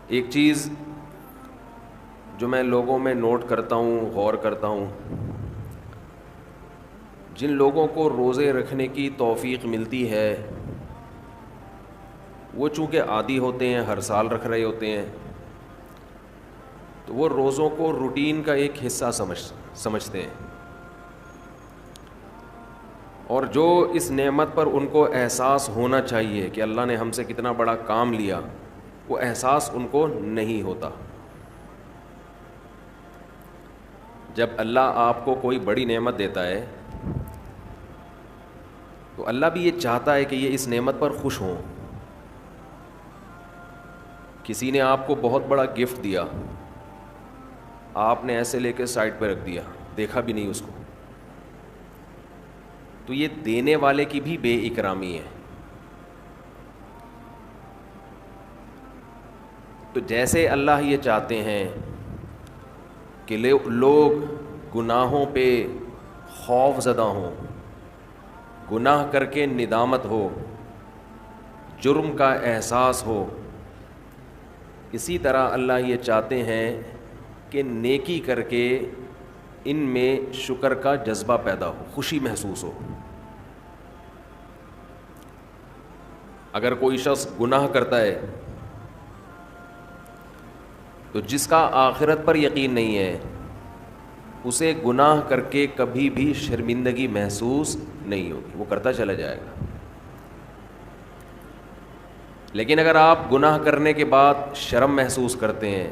ایک چیز جو میں لوگوں میں نوٹ کرتا ہوں، غور کرتا ہوں، جن لوگوں کو روزے رکھنے کی توفیق ملتی ہے وہ چونکہ عادی ہوتے ہیں، ہر سال رکھ رہے ہوتے ہیں، تو وہ روزوں کو روٹین کا ایک حصہ سمجھتے ہیں، اور جو اس نعمت پر ان کو احساس ہونا چاہیے کہ اللہ نے ہم سے کتنا بڑا کام لیا، وہ احساس ان کو نہیں ہوتا۔ جب اللہ آپ کو کوئی بڑی نعمت دیتا ہے تو اللہ بھی یہ چاہتا ہے کہ یہ اس نعمت پر خوش ہوں۔ کسی نے آپ کو بہت بڑا گفٹ دیا، آپ نے ایسے لے کے سائڈ پہ رکھ دیا، دیکھا بھی نہیں اس کو، تو یہ دینے والے کی بھی بے اکرامی ہے۔ تو جیسے اللہ یہ چاہتے ہیں کہ لوگ گناہوں پہ خوف زدہ ہوں، گناہ کر کے ندامت ہو، جرم کا احساس ہو، اسی طرح اللہ یہ چاہتے ہیں کہ نیکی کر کے ان میں شکر کا جذبہ پیدا ہو، خوشی محسوس ہو۔ اگر کوئی شخص گناہ کرتا ہے تو جس کا آخرت پر یقین نہیں ہے اسے گناہ کر کے کبھی بھی شرمندگی محسوس نہیں ہوگی، وہ کرتا چلا جائے گا۔ لیکن اگر آپ گناہ کرنے کے بعد شرم محسوس کرتے ہیں،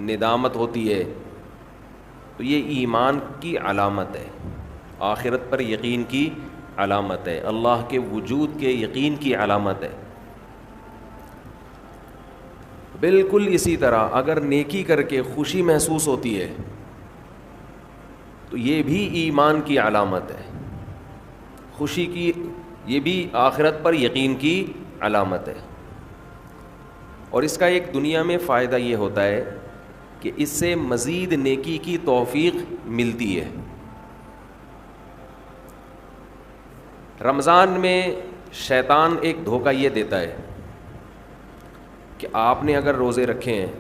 ندامت ہوتی ہے، تو یہ ایمان کی علامت ہے، آخرت پر یقین کی علامت ہے، اللہ کے وجود کے یقین کی علامت ہے۔ بالکل اسی طرح اگر نیکی کر کے خوشی محسوس ہوتی ہے تو یہ بھی ایمان کی علامت ہے، خوشی کی، یہ بھی آخرت پر یقین کی علامت ہے۔ اور اس کا ایک دنیا میں فائدہ یہ ہوتا ہے کہ اس سے مزید نیکی کی توفیق ملتی ہے۔ رمضان میں شیطان ایک دھوکہ یہ دیتا ہے کہ آپ نے اگر روزے رکھے ہیں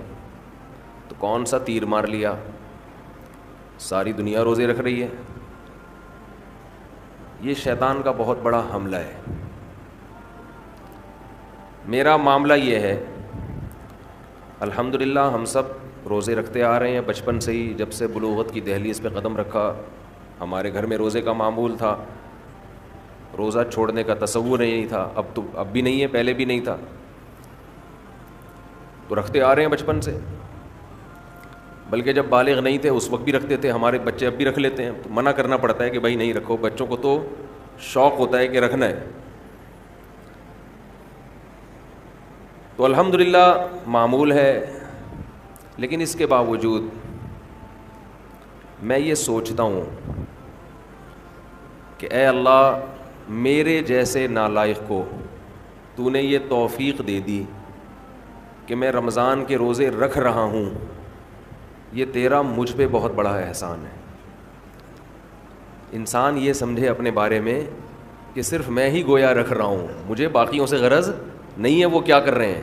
تو کون سا تیر مار لیا، ساری دنیا روزے رکھ رہی ہے۔ یہ شیطان کا بہت بڑا حملہ ہے۔ میرا معاملہ یہ ہے، الحمدللہ ہم سب روزے رکھتے آ رہے ہیں بچپن سے ہی، جب سے بلوغت کی دہلیز پہ قدم رکھا ہمارے گھر میں روزے کا معمول تھا، روزہ چھوڑنے کا تصور نہیں تھا، اب بھی نہیں ہے، پہلے بھی نہیں تھا، تو رکھتے آ رہے ہیں بچپن سے، بلکہ جب بالغ نہیں تھے اس وقت بھی رکھتے تھے، ہمارے بچے اب بھی رکھ لیتے ہیں، تو منع کرنا پڑتا ہے کہ بھائی نہیں رکھو، بچوں کو تو شوق ہوتا ہے کہ رکھنا ہے۔ تو الحمدللہ معمول ہے، لیکن اس کے باوجود میں یہ سوچتا ہوں کہ اے اللہ، میرے جیسے نالائق کو تو نے یہ توفیق دے دی کہ میں رمضان کے روزے رکھ رہا ہوں، یہ تیرا مجھ پہ بہت بڑا احسان ہے۔ انسان یہ سمجھے اپنے بارے میں کہ صرف میں ہی گویا رکھ رہا ہوں، مجھے باقیوں سے غرض نہیں ہے وہ کیا کر رہے ہیں،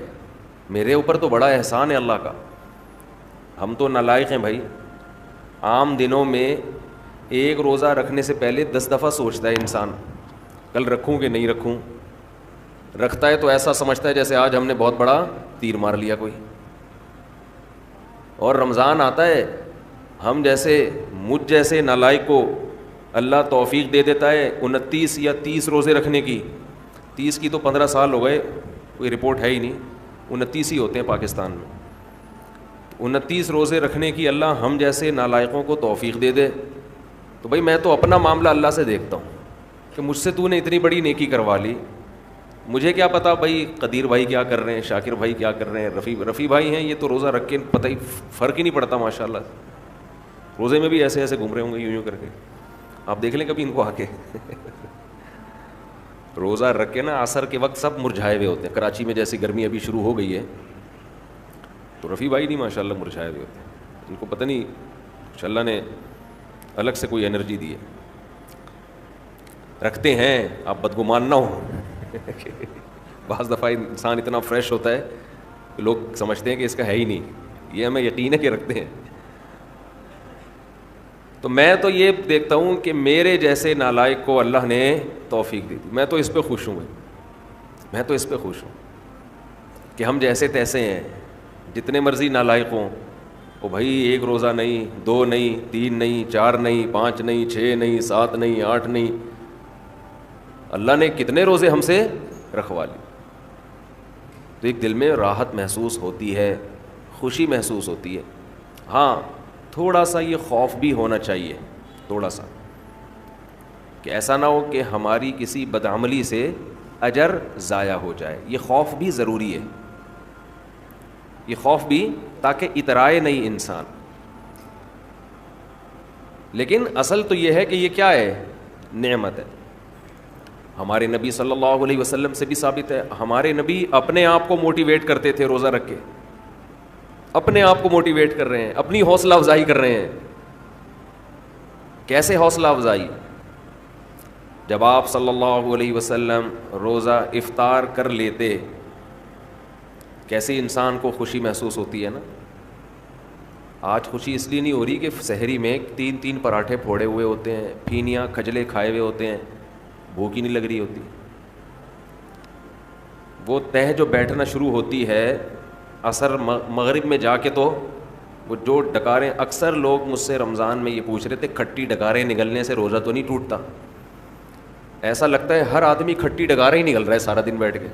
میرے اوپر تو بڑا احسان ہے اللہ کا۔ ہم تو نالائق ہیں بھائی، عام دنوں میں ایک روزہ رکھنے سے پہلے 10 دفعہ سوچتا ہے انسان کل رکھوں کہ نہیں رکھوں، رکھتا ہے تو ایسا سمجھتا ہے جیسے آج ہم نے بہت بڑا تیر مار لیا کوئی، اور رمضان آتا ہے ہم جیسے مجھ جیسے نالائق کو اللہ توفیق دے دیتا ہے 29 یا 30 روزے رکھنے کی، 30 کی تو 15 سال ہو گئے، کوئی رپورٹ ہے ہی نہیں، 29 ہی ہوتے ہیں پاکستان میں، 29 روزے رکھنے کی اللہ ہم جیسے نالائقوں کو توفیق دے دے، تو بھائی میں تو اپنا معاملہ اللہ سے دیکھتا ہوں کہ مجھ سے تو نے اتنی بڑی نیکی کروا لی، مجھے کیا پتا بھائی قدیر بھائی کیا کر رہے ہیں، شاکر بھائی کیا کر رہے ہیں، رفیع بھائی ہیں، یہ تو روزہ رکھ کے پتہ ہی فرق ہی نہیں پڑتا ماشاءاللہ، روزے میں بھی ایسے ایسے گھوم رہے ہوں گے یوں کر کے، آپ دیکھ لیں کبھی ان کو آ کے روزہ رکھ کے نا عصر کے وقت سب مرجھائے ہوئے ہوتے ہیں، کراچی میں جیسی گرمی ابھی شروع ہو گئی ہے تو رفیع بھائی نہیں ماشاءاللہ مرجھائے ہوئے ہوتے ہیں، ان کو پتہ نہیں کچھ اللہ نے الگ سے کوئی انرجی دی ہے، رکھتے ہیں، آپ بدگمان نہ ہو بعض دفعہ انسان اتنا فریش ہوتا ہے لوگ سمجھتے ہیں کہ اس کا ہے ہی نہیں, یہ ہمیں یقین ہے کہ رکھتے ہیں. تو میں تو یہ دیکھتا ہوں کہ میرے جیسے نالائق کو اللہ نے توفیق دی تھی, میں تو اس پہ خوش ہوں, میں تو اس پہ خوش ہوں کہ ہم جیسے تیسے ہیں, جتنے مرضی نالائق ہوں. او بھائی, ایک روزہ نہیں, 2 نہیں, 3 نہیں, 4 نہیں, 5 نہیں, 6 نہیں, 7 نہیں, 8 نہیں, اللہ نے کتنے روزے ہم سے رکھوا لی. تو ایک دل میں راحت محسوس ہوتی ہے, خوشی محسوس ہوتی ہے. ہاں تھوڑا سا یہ خوف بھی ہونا چاہیے, تھوڑا سا, کہ ایسا نہ ہو کہ ہماری کسی بدعملی سے اجر ضائع ہو جائے. یہ خوف بھی ضروری ہے, یہ خوف بھی, تاکہ اترائے نہیں انسان. لیکن اصل تو یہ ہے کہ یہ کیا ہے, نعمت ہے. ہمارے نبی صلی اللہ علیہ وسلم سے بھی ثابت ہے, ہمارے نبی اپنے آپ کو موٹیویٹ کرتے تھے روزہ رکھ کے, اپنے آپ کو موٹیویٹ کر رہے ہیں, اپنی حوصلہ افزائی کر رہے ہیں. کیسے حوصلہ افزائی؟ جب آپ صلی اللہ علیہ وسلم روزہ افطار کر لیتے, کیسے انسان کو خوشی محسوس ہوتی ہے نا. آج خوشی اس لیے نہیں ہو رہی کہ سحری میں 3 پراٹھے پھوڑے ہوئے ہوتے ہیں, پھینیاں کھجلے کھائے ہوئے ہوتے ہیں, بھوک ہی نہیں لگ رہی ہوتی. وہ تہ جو بیٹھنا شروع ہوتی ہے عصر مغرب میں جا کے, تو وہ جو ڈکاریں, اکثر لوگ مجھ سے رمضان میں یہ پوچھ رہے تھے کھٹی ڈکاریں نگلنے سے روزہ تو نہیں ٹوٹتا؟ ایسا لگتا ہے ہر آدمی کھٹی ڈکاریں ہی نگل رہا ہے سارا دن بیٹھ کے,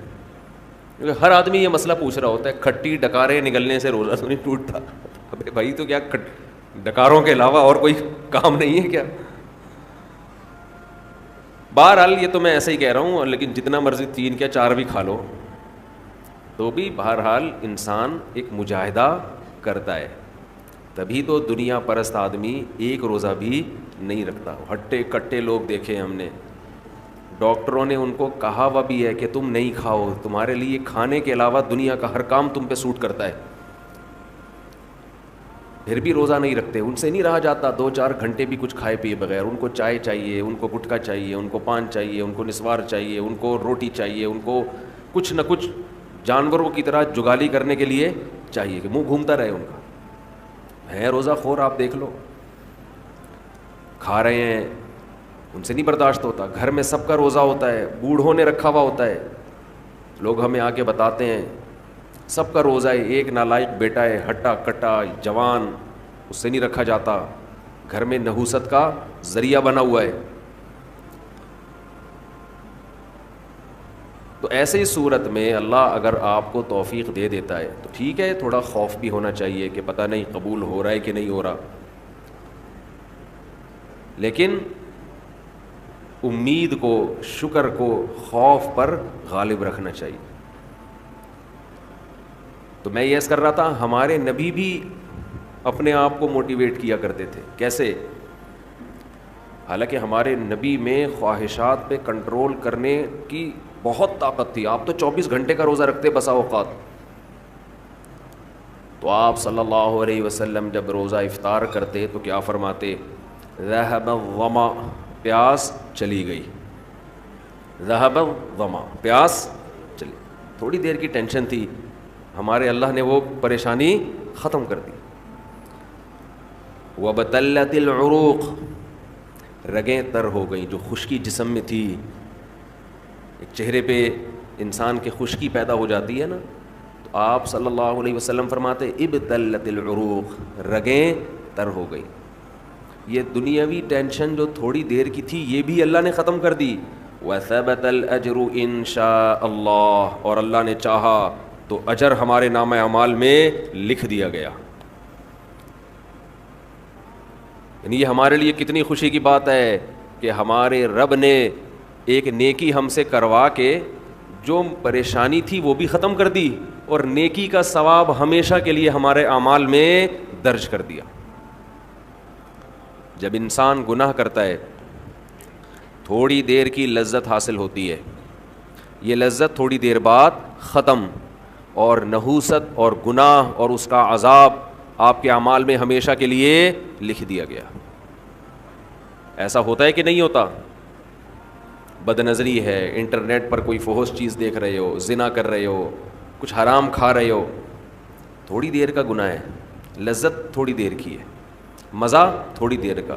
کیونکہ ہر آدمی یہ مسئلہ پوچھ رہا ہوتا ہے کھٹی ڈکاریں نگلنے سے روزہ تو نہیں ٹوٹتا. ابے بھائی تو کیا ڈکاروں کے علاوہ اور کوئی کام نہیں ہے کیا؟ بہرحال یہ تو میں ایسے ہی کہہ رہا ہوں, لیکن جتنا مرضی 3 کیا 4 بھی کھا لو, تو بھی بہرحال انسان ایک مجاہدہ کرتا ہے. تبھی تو دنیا پرست آدمی ایک روزہ بھی نہیں رکھتا. ہٹے کٹے لوگ دیکھے ہم نے, ڈاکٹروں نے ان کو کہا ہوا بھی ہے کہ تم نہیں کھاؤ, تمہارے لیے کھانے کے علاوہ دنیا کا ہر کام تم پہ سوٹ کرتا ہے, پھر بھی روزہ نہیں رکھتے. ان سے نہیں رہا جاتا 2-4 گھنٹے بھی کچھ کھائے پیے بغیر. ان کو چائے چاہیے, ان کو گٹکا چاہیے, ان کو پان چاہیے, ان کو نسوار چاہیے, ان کو روٹی چاہیے, ان کو کچھ نہ کچھ جانوروں کی طرح جگالی کرنے کے لیے چاہیے کہ منہ گھومتا رہے ان کا. ہے روزہ خور, آپ دیکھ لو, کھا رہے ہیں, ان سے نہیں برداشت ہوتا. گھر میں سب کا روزہ ہوتا ہے, بوڑھوں نے رکھا ہوا ہوتا ہے, لوگ ہمیں آ کے بتاتے ہیں سب کا روزہ ہے, ایک نالائق بیٹا ہے ہٹا کٹا جوان, اس سے نہیں رکھا جاتا, گھر میں نحوست کا ذریعہ بنا ہوا ہے. تو ایسے ہی صورت میں اللہ اگر آپ کو توفیق دے دیتا ہے تو ٹھیک ہے, تھوڑا خوف بھی ہونا چاہیے کہ پتہ نہیں قبول ہو رہا ہے کہ نہیں ہو رہا, لیکن امید کو, شکر کو خوف پر غالب رکھنا چاہیے. تو میں یہ کر رہا تھا, ہمارے نبی بھی اپنے آپ کو موٹیویٹ کیا کرتے تھے. کیسے؟ حالانکہ ہمارے نبی میں خواہشات پہ کنٹرول کرنے کی بہت طاقت تھی. آپ تو 24 گھنٹے کا روزہ رکھتے بسا اوقات. تو آپ صلی اللہ علیہ وسلم جب روزہ افطار کرتے تو کیا فرماتے؟ ذهب الظما, پیاس چلی گئی. ذهب الظما, پیاس چلی. تھوڑی دیر کی ٹینشن تھی, ہمارے اللہ نے وہ پریشانی ختم کر دی. وبتلت العروق, رگیں تر ہو گئیں. جو خشکی جسم میں تھی, ایک چہرے پہ انسان کے خشکی پیدا ہو جاتی ہے نا, تو آپ صلی اللہ علیہ وسلم فرماتے ابتلت العروق, رگیں تر ہو گئی. یہ دنیاوی ٹینشن جو تھوڑی دیر کی تھی یہ بھی اللہ نے ختم کر دی. وثبت الاجر ان شاء اللہ, اور اللہ نے چاہا تو اجر ہمارے نامہ اعمال میں لکھ دیا گیا. یعنی یہ ہمارے لیے کتنی خوشی کی بات ہے کہ ہمارے رب نے ایک نیکی ہم سے کروا کے جو پریشانی تھی وہ بھی ختم کر دی, اور نیکی کا ثواب ہمیشہ کے لیے ہمارے اعمال میں درج کر دیا. جب انسان گناہ کرتا ہے تھوڑی دیر کی لذت حاصل ہوتی ہے, یہ لذت تھوڑی دیر بعد ختم, اور نحوست اور گناہ اور اس کا عذاب آپ کے اعمال میں ہمیشہ کے لیے لکھ دیا گیا. ایسا ہوتا ہے کہ نہیں ہوتا؟ بد نظری ہے, انٹرنیٹ پر کوئی فحش چیز دیکھ رہے ہو, زنا کر رہے ہو, کچھ حرام کھا رہے ہو, تھوڑی دیر کا گناہ ہے, لذت تھوڑی دیر کی ہے, مزہ تھوڑی دیر کا.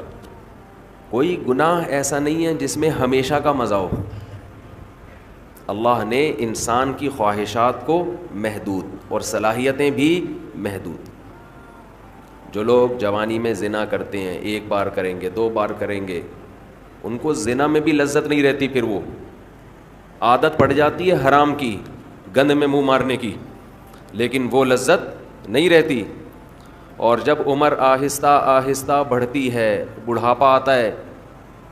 کوئی گناہ ایسا نہیں ہے جس میں ہمیشہ کا مزہ ہو. اللہ نے انسان کی خواہشات کو محدود اور صلاحیتیں بھی محدود. جو لوگ جوانی میں زنا کرتے ہیں, ایک بار کریں گے, 2 بار کریں گے, ان کو زنا میں بھی لذت نہیں رہتی, پھر وہ عادت پڑ جاتی ہے حرام کی, گند میں منہ مارنے کی, لیکن وہ لذت نہیں رہتی. اور جب عمر آہستہ آہستہ بڑھتی ہے, بڑھاپا آتا ہے,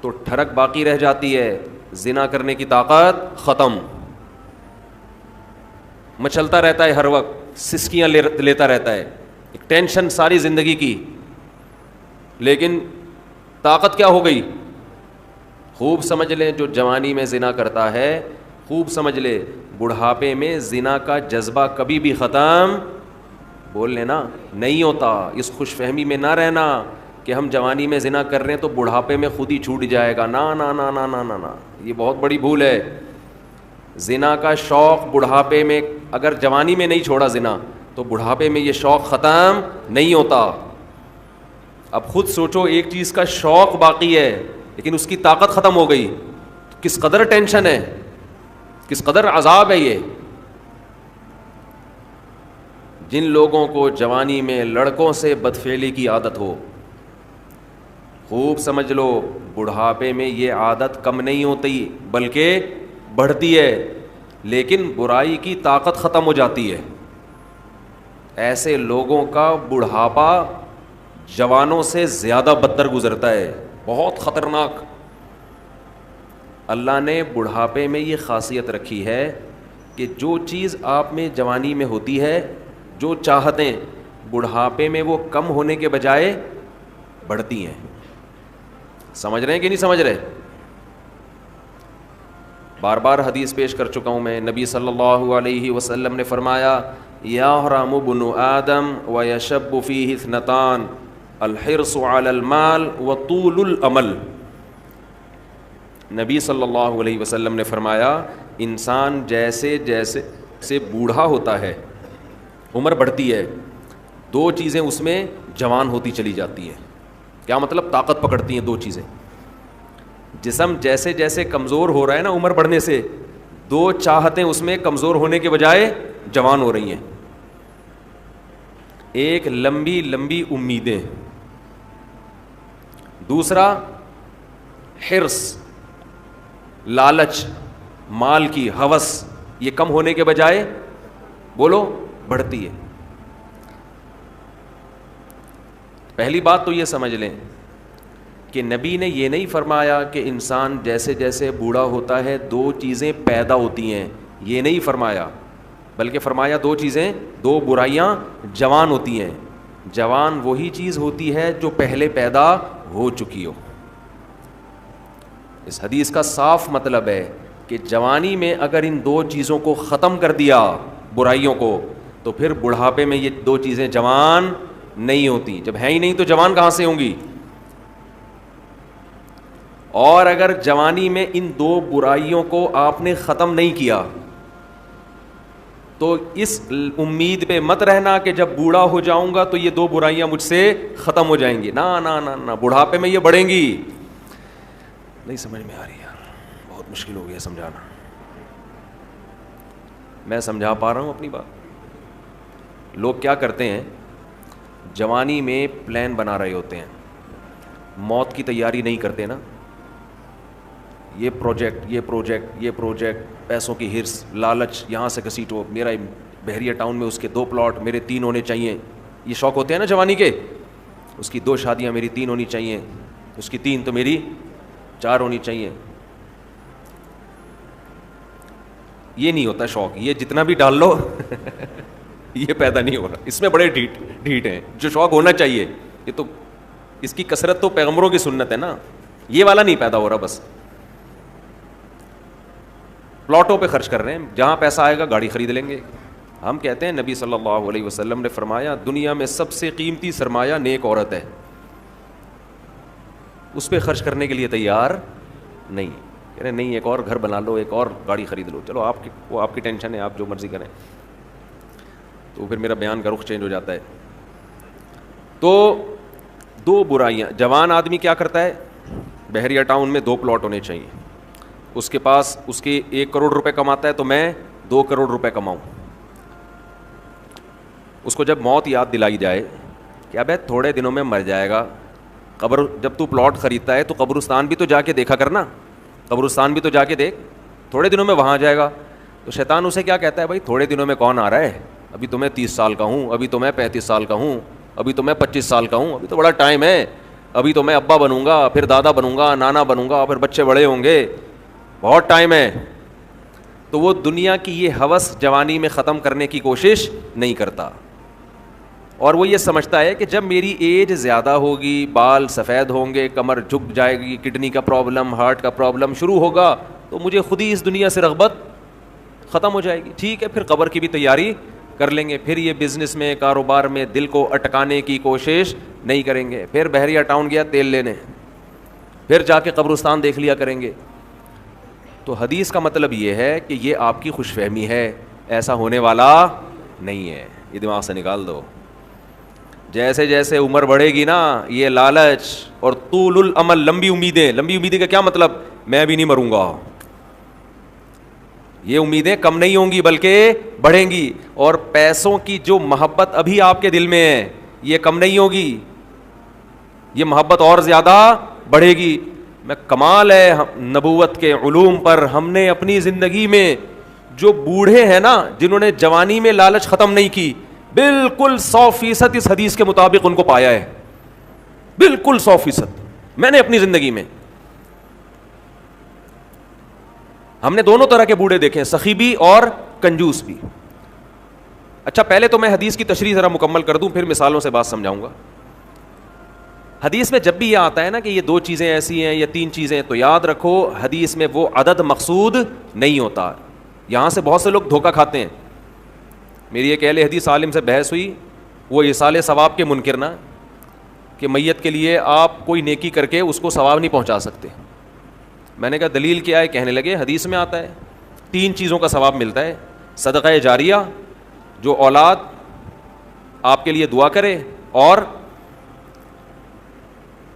تو ٹھڑک باقی رہ جاتی ہے, زنا کرنے کی طاقت ختم, مچلتا رہتا ہے ہر وقت, سسکیاں لیتا رہتا ہے, ایک ٹینشن ساری زندگی کی. لیکن طاقت کیا ہو گئی؟ خوب سمجھ لیں, جو جوانی میں زنا کرتا ہے, خوب سمجھ لے بڑھاپے میں زنا کا جذبہ کبھی بھی ختم, بول لینا, نہیں ہوتا. اس خوش فہمی میں نہ رہنا کہ ہم جوانی میں زنا کر رہے ہیں تو بڑھاپے میں خود ہی چھوٹ جائے گا. نا نا نا نا نا نا نا, یہ بہت بڑی بھول ہے. زنا کا شوق بڑھاپے میں, اگر جوانی میں نہیں چھوڑا زنا تو بڑھاپے میں یہ شوق ختم نہیں ہوتا. اب خود سوچو, ایک چیز کا شوق باقی ہے لیکن اس کی طاقت ختم ہو گئی, کس قدر ٹینشن ہے, کس قدر عذاب ہے یہ. جن لوگوں کو جوانی میں لڑکوں سے بدفعلی کی عادت ہو, خوب سمجھ لو بڑھاپے میں یہ عادت کم نہیں ہوتی بلکہ بڑھتی ہے, لیکن برائی کی طاقت ختم ہو جاتی ہے. ایسے لوگوں کا بڑھاپا جوانوں سے زیادہ بدتر گزرتا ہے, بہت خطرناک. اللہ نے بڑھاپے میں یہ خاصیت رکھی ہے کہ جو چیز آپ میں جوانی میں ہوتی ہے, جو چاہتیں, بڑھاپے میں وہ کم ہونے کے بجائے بڑھتی ہیں. سمجھ رہے ہیں کہ نہیں سمجھ رہے؟ بار بار حدیث پیش کر چکا ہوں میں, نبی صلی اللہ علیہ وسلم نے فرمایا, یحرم ابن آدم ویشب فیہ اثنتان, الحرص علی المال وطول الامل. نبی صلی اللہ علیہ وسلم نے فرمایا, انسان جیسے جیسے سے بوڑھا ہوتا ہے, عمر بڑھتی ہے, 2 چیزیں اس میں جوان ہوتی چلی جاتی ہیں. کیا مطلب؟ طاقت پکڑتی ہیں 2 چیزیں. جسم جیسے جیسے کمزور ہو رہا ہے نا عمر بڑھنے سے, 2 چاہتیں اس میں کمزور ہونے کے بجائے جوان ہو رہی ہیں. ایک لمبی لمبی امیدیں, دوسرا حرص, لالچ, مال کی ہوس, یہ کم ہونے کے بجائے بولو بڑھتی ہے. پہلی بات تو یہ سمجھ لیں کہ نبی نے یہ نہیں فرمایا کہ انسان جیسے جیسے بوڑھا ہوتا ہے 2 چیزیں پیدا ہوتی ہیں, یہ نہیں فرمایا, بلکہ فرمایا 2 چیزیں, 2 برائیاں جوان ہوتی ہیں. جوان وہی چیز ہوتی ہے جو پہلے پیدا ہو چکی ہو. اس حدیث کا صاف مطلب ہے کہ جوانی میں اگر ان 2 چیزوں کو ختم کر دیا, برائیوں کو, تو پھر بڑھاپے میں یہ 2 چیزیں جوان نہیں ہوتی. جب ہیں ہی نہیں تو جوان کہاں سے ہوں گی؟ اور اگر جوانی میں ان 2 برائیوں کو آپ نے ختم نہیں کیا تو اس امید پہ مت رہنا کہ جب بوڑھا ہو جاؤں گا تو یہ 2 برائیاں مجھ سے ختم ہو جائیں گی. نا نا نا نا, بڑھاپے میں یہ بڑھیں گی. نہیں سمجھ میں آ رہی یار, بہت مشکل ہو گیا سمجھانا. میں سمجھا پا رہا ہوں اپنی بات؟ لوگ کیا کرتے ہیں, جوانی میں پلان بنا رہے ہوتے ہیں, موت کی تیاری نہیں کرتے نا, یہ پروجیکٹ, پیسوں کی ہرس, لالچ, یہاں سے گھسیٹو, میرا بحریہ ٹاؤن میں اس کے 2 پلاٹ, میرے 3 ہونے چاہیے. یہ شوق ہوتے ہیں نا جوانی کے, اس کی 2 شادیاں, میری 3 ہونی چاہیے, اس کی 3 تو میری 4 ہونی چاہیے. یہ نہیں ہوتا شوق, یہ جتنا بھی ڈال لو یہ پیدا نہیں ہو رہا. اس میں بڑے ڈھیٹ ہیں. جو شوق ہونا چاہیے, یہ تو اس کی کثرت تو پیغمبروں کی سنت ہے نا, یہ والا نہیں پیدا ہو رہا. بس پلاٹوں پہ خرچ کر رہے ہیں, جہاں پیسہ آئے گا گاڑی خرید لیں گے. ہم کہتے ہیں نبی صلی اللہ علیہ وسلم نے فرمایا, دنیا میں سب سے قیمتی سرمایہ نیک عورت ہے, اس پہ خرچ کرنے کے لیے تیار نہیں. کہہ رہے نہیں, ایک اور گھر بنا لو, ایک اور گاڑی خرید لو, چلو آپ کی ٹینشن ہے, آپ جو مرضی کریں. تو پھر میرا بیان کا رخ چینج ہو جاتا ہے. تو دو برائیاں. جوان آدمی کیا کرتا ہے, بحریہ ٹاؤن میں 2 پلاٹ ہونے چاہیے, اس کے پاس اس کے 1 کروڑ روپے کماتا ہے تو میں 2 کروڑ روپے کماؤں. اس کو جب موت یاد دلائی جائے کہ ابے تھوڑے دنوں میں مر جائے گا, قبر جب تو پلاٹ خریدتا ہے تو قبرستان بھی تو جا کے دیکھا کرنا, قبرستان بھی تو جا کے دیکھ, تھوڑے دنوں میں وہاں جائے گا. تو شیطان اسے کیا کہتا ہے, بھائی تھوڑے دنوں میں کون آ رہا ہے, ابھی تو میں 30 سال کا ہوں, ابھی تو میں 35 سال کا ہوں, ابھی تو میں 25 سال کا ہوں, ابھی تو بڑا ٹائم ہے, ابھی تو میں ابا بنوں گا, پھر دادا بنوں گا, نانا بنوں گا, پھر بچے بڑے ہوں گے, بہت ٹائم ہے. تو وہ دنیا کی یہ ہوس جوانی میں ختم کرنے کی کوشش نہیں کرتا, اور وہ یہ سمجھتا ہے کہ جب میری ایج زیادہ ہوگی, بال سفید ہوں گے, کمر جھک جائے گی, کڈنی کا پرابلم, ہارٹ کا پرابلم شروع ہوگا, تو مجھے خود ہی اس دنیا سے رغبت ختم ہو جائے گی. ٹھیک ہے, پھر قبر کی بھی تیاری کر لیں گے, پھر یہ بزنس میں, کاروبار میں دل کو اٹکانے کی کوشش نہیں کریں گے. پھر بحریہ ٹاؤن گیا تیل لینے, پھر جا کے قبرستان دیکھ لیا کریں گے. تو حدیث کا مطلب یہ ہے کہ یہ آپ کی خوش فہمی ہے, ایسا ہونے والا نہیں ہے, یہ دماغ سے نکال دو. جیسے جیسے عمر بڑھے گی نا, یہ لالچ اور طول الامل, لمبی امیدیں, لمبی امیدیں کا کیا مطلب, میں بھی نہیں مروں گا, یہ امیدیں کم نہیں ہوں گی بلکہ بڑھیں گی. اور پیسوں کی جو محبت ابھی آپ کے دل میں ہے یہ کم نہیں ہوگی, یہ محبت اور زیادہ بڑھے گی. میں کمال ہے نبوت کے علوم پر, ہم نے اپنی زندگی میں جو بوڑھے ہیں نا, جنہوں نے جوانی میں لالچ ختم نہیں کی, بالکل 100% اس حدیث کے مطابق ان کو پایا ہے, بالکل 100%. میں نے اپنی زندگی میں, ہم نے دونوں طرح کے بوڑھے دیکھے ہیں, سخی بھی اور کنجوس بھی. اچھا پہلے تو میں حدیث کی تشریح ذرا مکمل کر دوں, پھر مثالوں سے بات سمجھاؤں گا. حدیث میں جب بھی یہ آتا ہے نا کہ یہ 2 چیزیں ایسی ہیں یا 3 چیزیں, تو یاد رکھو حدیث میں وہ عدد مقصود نہیں ہوتا. یہاں سے بہت سے لوگ دھوکہ کھاتے ہیں. میری ایک اہل حدیث عالم سے بحث ہوئی, وہ ایصال ثواب کے منکر نا, کہ میت کے لیے آپ کوئی نیکی کر کے اس کو ثواب نہیں پہنچا سکتے. میں نے کہا دلیل کیا ہے, کہنے لگے حدیث میں آتا ہے 3 چیزوں کا ثواب ملتا ہے, صدقہ جاریہ, جو اولاد آپ کے لیے دعا کرے, اور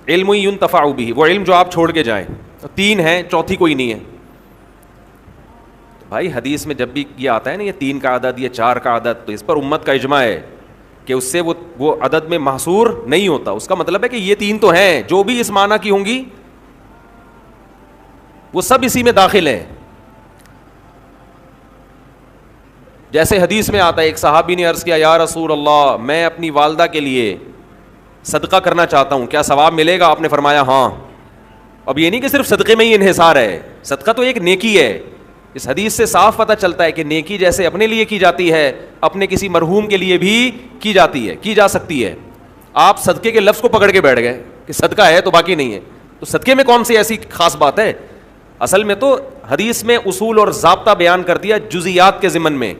علم ينتفع به, وہ علم جو آپ چھوڑ کے جائیں. 3 ہیں, چوتھی کوئی نہیں ہے. بھائی حدیث میں جب بھی یہ آتا ہے نا یہ 3 کا عدد, یہ 4 کا عدد, تو اس پر امت کا اجماع ہے کہ اس سے وہ عدد میں محصور نہیں ہوتا. اس کا مطلب ہے کہ یہ 3 تو ہیں, جو بھی اس معنی کی ہوں گی وہ سب اسی میں داخل ہیں. جیسے حدیث میں آتا ہے, ایک صحابی نے عرض کیا, یا رسول اللہ میں اپنی والدہ کے لیے صدقہ کرنا چاہتا ہوں, کیا ثواب ملے گا؟ آپ نے فرمایا ہاں. اب یہ نہیں کہ صرف صدقے میں ہی انحصار ہے, صدقہ تو ایک نیکی ہے. اس حدیث سے صاف پتہ چلتا ہے کہ نیکی جیسے اپنے لیے کی جاتی ہے, اپنے کسی مرحوم کے لیے بھی کی جاتی ہے, کی جا سکتی ہے. آپ صدقے کے لفظ کو پکڑ کے بیٹھ گئے کہ صدقہ ہے تو باقی نہیں ہے, تو صدقے میں کون سی ایسی خاص بات ہے؟ اصل میں تو حدیث میں اصول اور ضابطہ بیان کر دیا جزیات کے ضمن میں.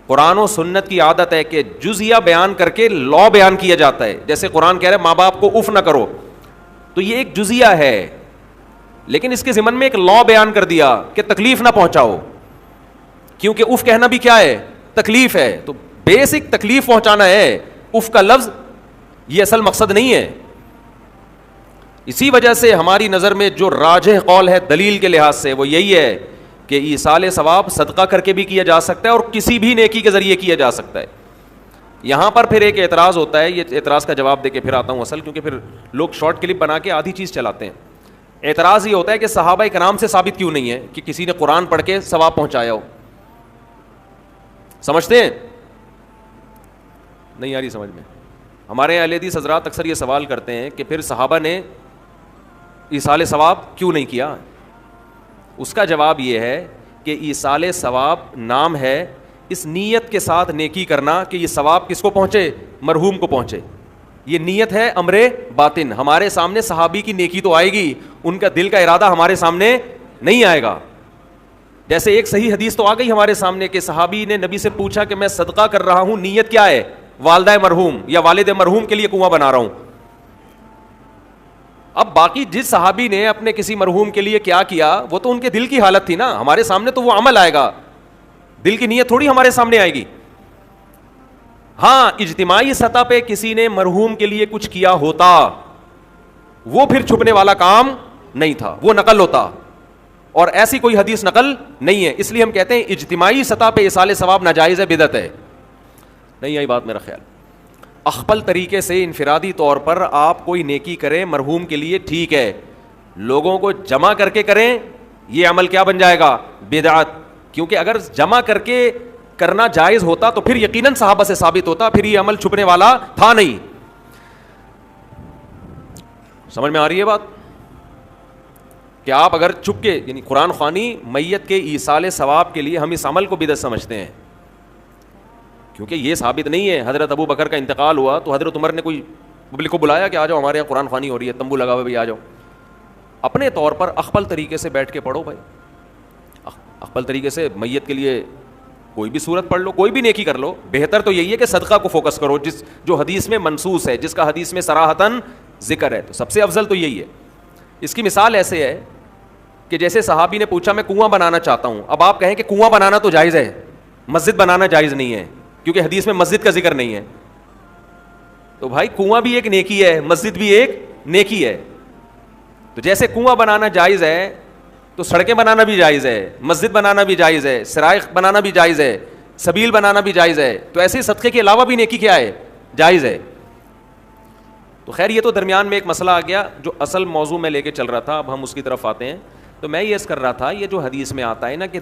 قرآن و سنت کی عادت ہے کہ جزیہ بیان کر کے لا بیان کیا جاتا ہے. جیسے قرآن کہہ رہے ماں باپ کو اف نہ کرو, تو یہ ایک جزیہ ہے, لیکن اس کے ضمن میں ایک لا بیان کر دیا کہ تکلیف نہ پہنچاؤ, کیونکہ اف کہنا بھی کیا ہے؟ تکلیف ہے. تو بیسک تکلیف پہنچانا ہے, اف کا لفظ یہ اصل مقصد نہیں ہے. اسی وجہ سے ہماری نظر میں جو راجح قول ہے دلیل کے لحاظ سے وہ یہی ہے کہ ایصال ثواب صدقہ کر کے بھی کیا جا سکتا ہے اور کسی بھی نیکی کے ذریعے کیا جا سکتا ہے. یہاں پر پھر ایک اعتراض ہوتا ہے, یہ اعتراض کا جواب دے کے پھر آتا ہوں اصل, کیونکہ پھر لوگ شارٹ کلپ بنا کے آدھی چیز چلاتے ہیں. اعتراض یہ ہوتا ہے کہ صحابہ کرام سے ثابت کیوں نہیں ہے کہ کسی نے قرآن پڑھ کے ثواب پہنچایا ہو. سمجھتے ہیں؟ نہیں آ رہی سمجھ میں. ہمارے اہل حدیث حضرات اکثر یہ سوال کرتے ہیں کہ پھر صحابہ نے ایصال ثواب کیوں نہیں کیا. اس کا جواب یہ ہے کہ ایصال ثواب نام ہے اس نیت کے ساتھ نیکی کرنا کہ یہ ثواب کس کو پہنچے؟ مرحوم کو پہنچے. یہ نیت ہے امر باطن. ہمارے سامنے صحابی کی نیکی تو آئے گی, ان کا دل کا ارادہ ہمارے سامنے نہیں آئے گا. جیسے ایک صحیح حدیث تو آ گئی ہمارے سامنے کہ صحابی نے نبی سے پوچھا کہ میں صدقہ کر رہا ہوں, نیت کیا ہے؟ والدہ مرحوم یا والد مرحوم کے لیے کنواں بنا رہا ہوں. اب باقی جس صحابی نے اپنے کسی مرحوم کے لیے کیا کیا وہ تو ان کے دل کی حالت تھی نا, ہمارے سامنے تو وہ عمل آئے گا, دل کی نیت تھوڑی ہمارے سامنے آئے گی. ہاں اجتماعی سطح پہ کسی نے مرحوم کے لیے کچھ کیا ہوتا وہ پھر چھپنے والا کام نہیں تھا, وہ نقل ہوتا, اور ایسی کوئی حدیث نقل نہیں ہے. اس لیے ہم کہتے ہیں اجتماعی سطح پہ ایصال ثواب ناجائز ہے, بدعت ہے. نہیں آئی بات میرا خیال. اخپل طریقے سے انفرادی طور پر آپ کوئی نیکی کریں مرحوم کے لیے ٹھیک ہے, لوگوں کو جمع کر کے کریں یہ عمل کیا بن جائے گا, بدعت. کیونکہ اگر جمع کر کے کرنا جائز ہوتا تو پھر یقیناً صحابہ سے ثابت ہوتا, پھر یہ عمل چھپنے والا تھا نہیں. سمجھ میں آ رہی ہے بات کہ آپ اگر چپ کے, یعنی قرآن خوانی میت کے ایصال ثواب کے لیے ہم اس عمل کو بدعت سمجھتے ہیں کیونکہ یہ ثابت نہیں ہے. حضرت ابو بکر کا انتقال ہوا تو حضرت عمر نے کوئی پبلک کو بلایا کہ آ جاؤ ہمارے یہاں قرآن خوانی ہو رہی ہے, تمبو لگا ہوئے بھی آ جاؤ. اپنے طور پر اخپل طریقے سے بیٹھ کے پڑھو بھائی, اخپل طریقے سے میت کے لیے کوئی بھی صورت پڑھ لو, کوئی بھی نیکی کر لو. بہتر تو یہی ہے کہ صدقہ کو فوکس کرو جو حدیث میں منصوص ہے, جس کا حدیث میں صراحتاً ذکر ہے, تو سب سے افضل تو یہی ہے. اس کی مثال ایسے ہے کہ جیسے صحابی نے پوچھا میں کنواں بنانا چاہتا ہوں, اب آپ کہیں کہ کنواں بنانا تو جائز ہے, مسجد بنانا جائز نہیں ہے کیونکہ حدیث میں مسجد کا ذکر نہیں ہے. تو بھائی کنواں بھی ایک نیکی ہے, مسجد بھی ایک نیکی ہے. تو جیسے کنواں بنانا جائز ہے تو سڑکیں بنانا بھی جائز ہے, مسجد بنانا بھی جائز ہے, سرائق بنانا بھی جائز ہے, سبیل بنانا بھی جائز ہے. تو ایسے صدقے کے علاوہ بھی نیکی کیا ہے, جائز ہے. تو خیر یہ تو درمیان میں ایک مسئلہ آ گیا جو اصل موضوع میں لے کے چل رہا تھا, اب ہم اس کی طرف آتے ہیں. تو میں یہ عرض کر رہا تھا یہ جو حدیث میں آتا ہے نا کہ